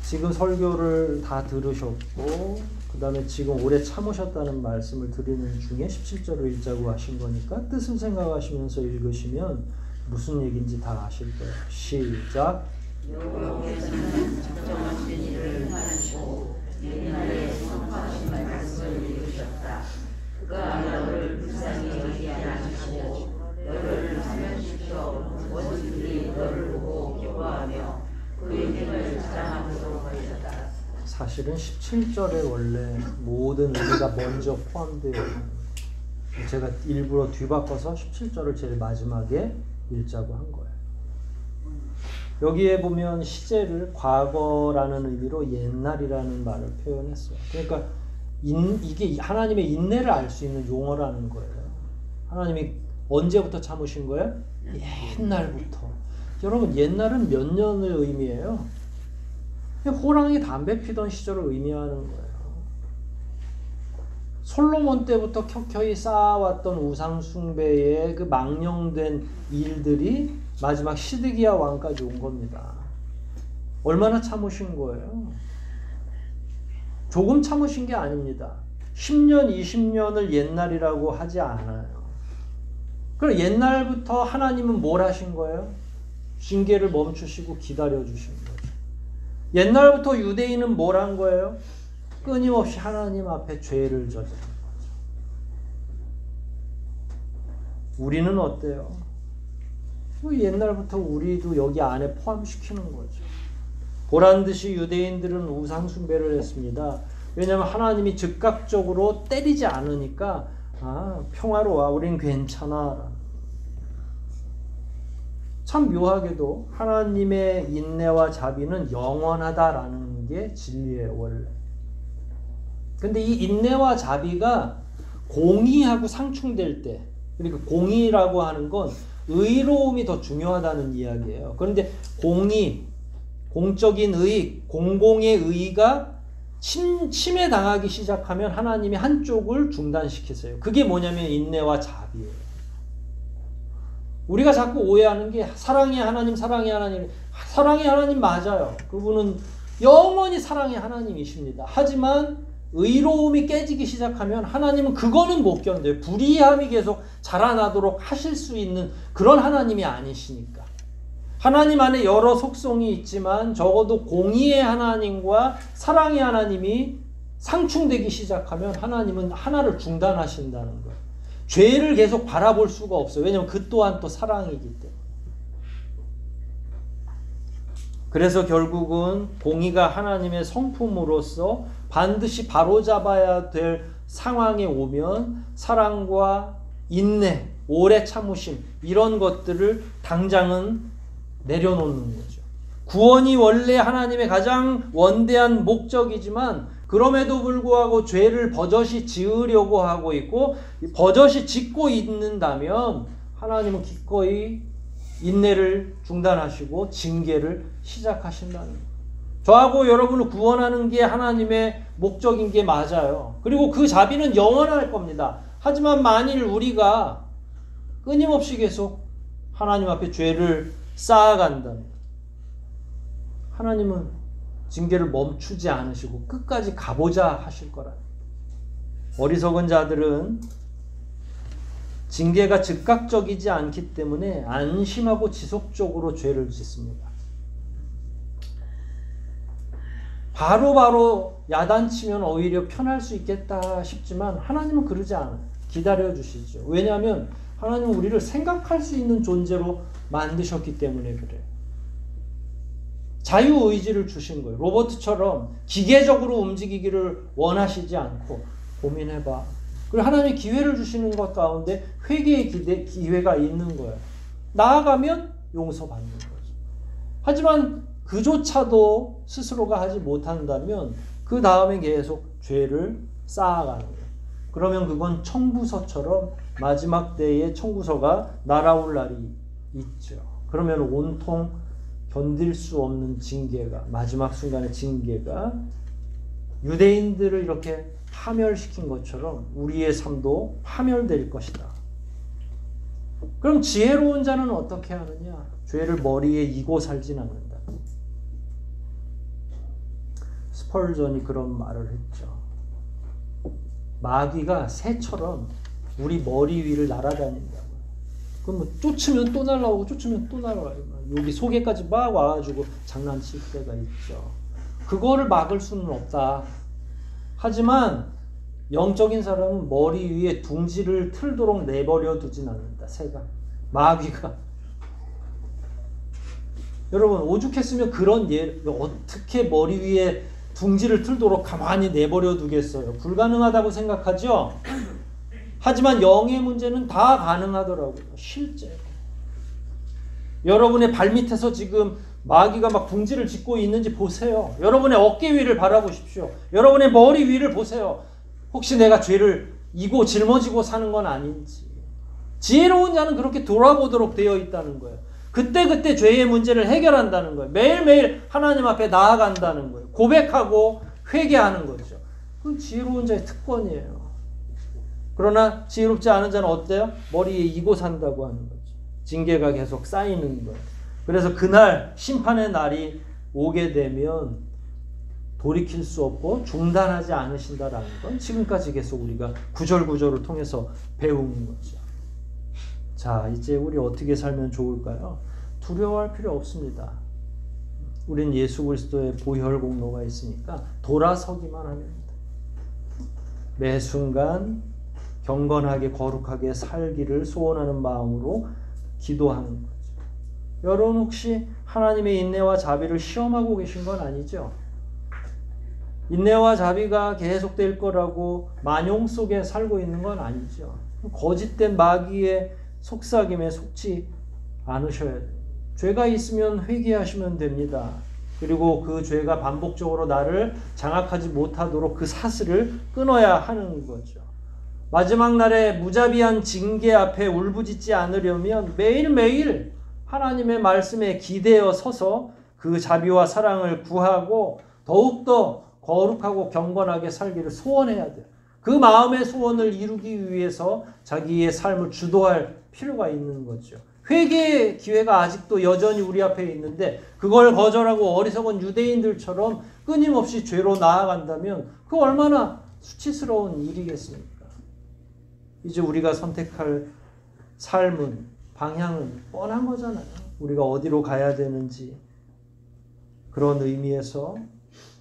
지금 설교를 다 들으셨고 그 다음에 지금 오래 참으셨다는 말씀을 드리는 중에 17절을 읽자고 하신 거니까 뜻을 생각하시면서 읽으시면 무슨 얘기인지 다 아실 거예요. 시작. 여호와께서는 적정하신 일을 하시고 옛날에 선포하신 말씀을 이루셨다. 그가 너를 불쌍히 여기지 않으시고 너를 사면시켜 원수들이 너를 보고 기뻐하며 그의 힘을 자랑하도록 하셨다. 사실은 17절에 원래 모든 의미가 먼저 포함되어 있는, 제가 일부러 뒤바꿔서 17절을 제일 마지막에 읽자고 한 거예요. 여기에 보면 시제를 과거라는 의미로 옛날이라는 말을 표현했어요. 그러니까 이게 하나님의 인내를 알 수 있는 용어라는 거예요. 하나님이 언제부터 참으신 거예요? 옛날부터. 여러분, 옛날은 몇 년을 의미해요? 호랑이 담배 피던 시절을 의미하는 거예요. 솔로몬 때부터 켜켜이 쌓아왔던 우상 숭배의 그 망령된 일들이 마지막 시드기야 왕까지 온 겁니다. 얼마나 참으신 거예요? 조금 참으신 게 아닙니다. 10년, 20년을 옛날이라고 하지 않아요. 그럼 옛날부터 하나님은 뭘 하신 거예요? 징계를 멈추시고 기다려주신 거죠. 옛날부터 유대인은 뭘 한 거예요? 끊임없이 하나님 앞에 죄를 저지른 거죠. 우리는 어때요? 옛날부터 우리도 여기 안에 포함시키는 거죠. 보란듯이 유대인들은 우상 숭배를 했습니다. 왜냐하면 하나님이 즉각적으로 때리지 않으니까 평화로워, 우린 괜찮아. 참 묘하게도 하나님의 인내와 자비는 영원하다라는 게 진리예요, 원래. 근데 이 인내와 자비가 공의하고 상충될 때, 그러니까 공의라고 하는 건 의로움이 더 중요하다는 이야기예요. 그런데 공의, 공적인 의익, 공공의 의의가 침해당하기 시작하면 하나님이 한쪽을 중단시키세요. 그게 뭐냐면 인내와 자비예요. 우리가 자꾸 오해하는 게 사랑의 하나님, 사랑의 하나님. 사랑의 하나님 맞아요. 그분은 영원히 사랑의 하나님이십니다. 하지만 의로움이 깨지기 시작하면 하나님은 그거는 못 견뎌요. 불의함이 계속 자라나도록 하실 수 있는 그런 하나님이 아니시니까. 하나님 안에 여러 속성이 있지만 적어도 공의의 하나님과 사랑의 하나님이 상충되기 시작하면 하나님은 하나를 중단하신다는 거예요. 죄를 계속 바라볼 수가 없어요. 왜냐하면 그 또한 또 사랑이기 때문에. 그래서 결국은 공의가 하나님의 성품으로서 반드시 바로잡아야 될 상황에 오면 사랑과 인내, 오래 참으심 이런 것들을 당장은 내려놓는 거죠. 구원이 원래 하나님의 가장 원대한 목적이지만 그럼에도 불구하고 죄를 버젓이 지으려고 하고 있고 버젓이 짓고 있는다면 하나님은 기꺼이 인내를 중단하시고 징계를 시작하신다는 거예요. 저하고 여러분을 구원하는 게 하나님의 목적인 게 맞아요. 그리고 그 자비는 영원할 겁니다. 하지만 만일 우리가 끊임없이 계속 하나님 앞에 죄를 쌓아간다면 하나님은 징계를 멈추지 않으시고 끝까지 가보자 하실 거라. 어리석은 자들은 징계가 즉각적이지 않기 때문에 안심하고 지속적으로 죄를 짓습니다. 바로바로 야단치면 오히려 편할 수 있겠다 싶지만 하나님은 그러지 않아요. 기다려 주시죠. 왜냐하면 하나님은 우리를 생각할 수 있는 존재로 만드셨기 때문에 그래요. 자유의지를 주신 거예요. 로봇처럼 기계적으로 움직이기를 원하시지 않고 고민해봐. 그리고 하나님이 기회를 주시는 것 가운데 회개의 기회가 있는 거예요. 나아가면 용서받는 거죠. 하지만 그조차도 스스로가 하지 못한다면 그 다음에 계속 죄를 쌓아가는 거예요. 그러면 그건 청구서처럼 마지막 때에 청구서가 날아올 날이 있죠. 그러면 온통 견딜 수 없는 징계가 마지막 순간의 징계가 유대인들을 이렇게 파멸시킨 것처럼 우리의 삶도 파멸될 것이다. 그럼 지혜로운 자는 어떻게 하느냐? 죄를 머리에 이고 살진 않는다. 스펄전이 그런 말을 했죠. 마귀가 새처럼 우리 머리 위를 날아다닌다고. 그럼 뭐 쫓으면 또 날아오고 쫓으면 또 날아와요. 여기 속에까지 막 와가지고 장난칠 때가 있죠. 그거를 막을 수는 없다. 하지만 영적인 사람은 머리 위에 둥지를 틀도록 내버려 두진 않는다. 새가. 마귀가. 여러분 오죽했으면 그런 어떻게 머리 위에 둥지를 틀도록 가만히 내버려 두겠어요. 불가능하다고 생각하죠? 하지만 영의 문제는 다 가능하더라고요. 실제로. 여러분의 발밑에서 지금 마귀가 막 둥지를 짓고 있는지 보세요. 여러분의 어깨 위를 바라보십시오. 여러분의 머리 위를 보세요. 혹시 내가 죄를 이고 짊어지고 사는 건 아닌지. 지혜로운 자는 그렇게 돌아보도록 되어 있다는 거예요. 그때그때 죄의 문제를 해결한다는 거예요. 매일매일 하나님 앞에 나아간다는 거예요. 고백하고 회개하는 거죠. 그건 지혜로운 자의 특권이에요. 그러나 지혜롭지 않은 자는 어때요? 머리에 이고 산다고 하는 거죠. 징계가 계속 쌓이는 거예요. 그래서 그날 심판의 날이 오게 되면 돌이킬 수 없고 중단하지 않으신다라는 건 지금까지 계속 우리가 구절구절을 통해서 배우는 거죠. 자, 이제 우리 어떻게 살면 좋을까요? 두려워할 필요 없습니다. 우린 예수 그리스도의 보혈 공로가 있으니까 돌아서기만 하면 됩니다. 매 순간 경건하게 거룩하게 살기를 소원하는 마음으로 기도하는 거죠. 여러분 혹시 하나님의 인내와 자비를 시험하고 계신 건 아니죠? 인내와 자비가 계속될 거라고 만용 속에 살고 있는 건 아니죠. 거짓된 마귀의 속삭임에 속지 않으셔야 돼요. 죄가 있으면 회개하시면 됩니다. 그리고 그 죄가 반복적으로 나를 장악하지 못하도록 그 사슬을 끊어야 하는 거죠. 마지막 날에 무자비한 징계 앞에 울부짖지 않으려면 매일매일 하나님의 말씀에 기대어 서서 그 자비와 사랑을 구하고 더욱더 거룩하고 경건하게 살기를 소원해야 돼요. 그 마음의 소원을 이루기 위해서 자기의 삶을 주도할 필요가 있는 거죠. 회개의 기회가 아직도 여전히 우리 앞에 있는데 그걸 거절하고 어리석은 유대인들처럼 끊임없이 죄로 나아간다면 그 얼마나 수치스러운 일이겠습니까? 이제 우리가 선택할 삶은 방향은 뻔한 거잖아요. 우리가 어디로 가야 되는지 그런 의미에서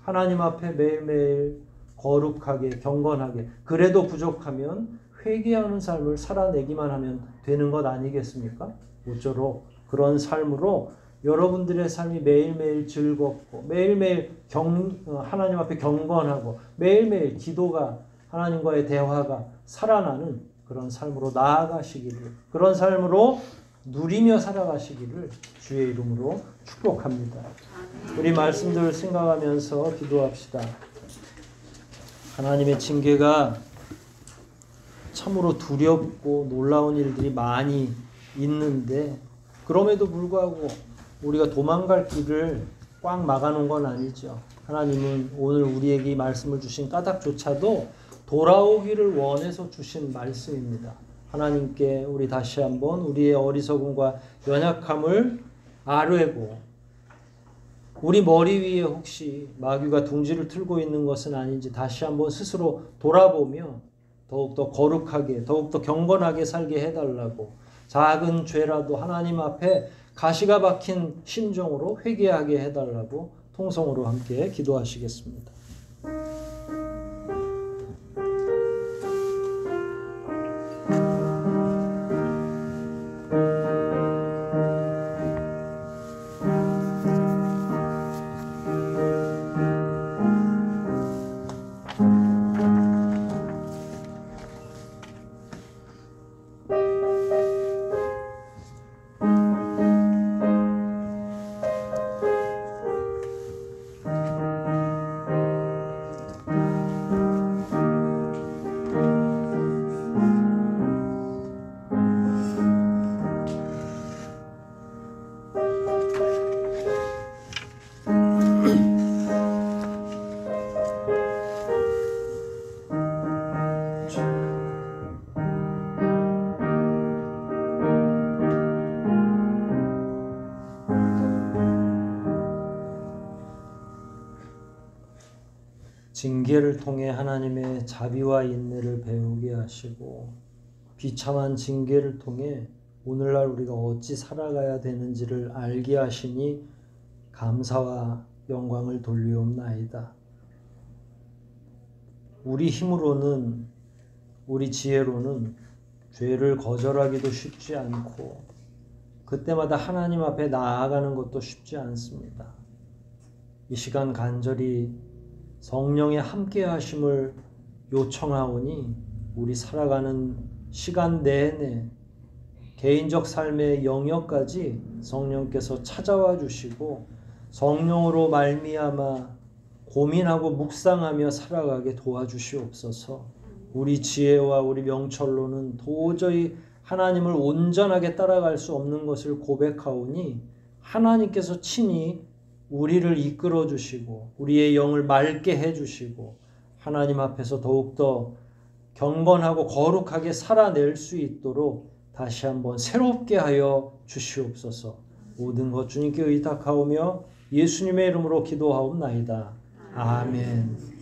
하나님 앞에 매일매일 거룩하게 경건하게 그래도 부족하면 회개하는 삶을 살아내기만 하면 되는 것 아니겠습니까? 모쪼록 그런 삶으로 여러분들의 삶이 매일매일 즐겁고 매일매일 하나님 앞에 경건하고 매일매일 기도가 하나님과의 대화가 살아나는 그런 삶으로 나아가시기를 그런 삶으로 누리며 살아가시기를 주의 이름으로 축복합니다. 우리 말씀들을 생각하면서 기도합시다. 하나님의 징계가 참으로 두렵고 놀라운 일들이 많이 있는데 그럼에도 불구하고 우리가 도망갈 길을 꽉 막아놓은 건 아니죠. 하나님은 오늘 우리에게 이 말씀을 주신 까닭조차도 돌아오기를 원해서 주신 말씀입니다. 하나님께 우리 다시 한번 우리의 어리석음과 연약함을 아뢰고 우리 머리 위에 혹시 마귀가 둥지를 틀고 있는 것은 아닌지 다시 한번 스스로 돌아보며 더욱더 거룩하게 더욱더 경건하게 살게 해달라고 작은 죄라도 하나님 앞에 가시가 박힌 심정으로 회개하게 해달라고 통성으로 함께 기도하시겠습니다. 징계를 통해 하나님의 자비와 인내를 배우게 하시고 비참한 징계를 통해 오늘날 우리가 어찌 살아가야 되는지를 알게 하시니 감사와 영광을 돌리옵나이다. 우리 힘으로는 우리 지혜로는 죄를 거절하기도 쉽지 않고 그때마다 하나님 앞에 나아가는 것도 쉽지 않습니다. 이 시간 간절히 성령의 함께 하심을 요청하오니 우리 살아가는 시간 내내 개인적 삶의 영역까지 성령께서 찾아와 주시고 성령으로 말미암아 고민하고 묵상하며 살아가게 도와주시옵소서. 우리 지혜와 우리 명철로는 도저히 하나님을 온전하게 따라갈 수 없는 것을 고백하오니 하나님께서 친히 우리를 이끌어 주시고 우리의 영을 맑게 해 주시고 하나님 앞에서 더욱더 경건하고 거룩하게 살아낼 수 있도록 다시 한번 새롭게 하여 주시옵소서. 모든 것 주님께 의탁하오며 예수님의 이름으로 기도하옵나이다. 아멘.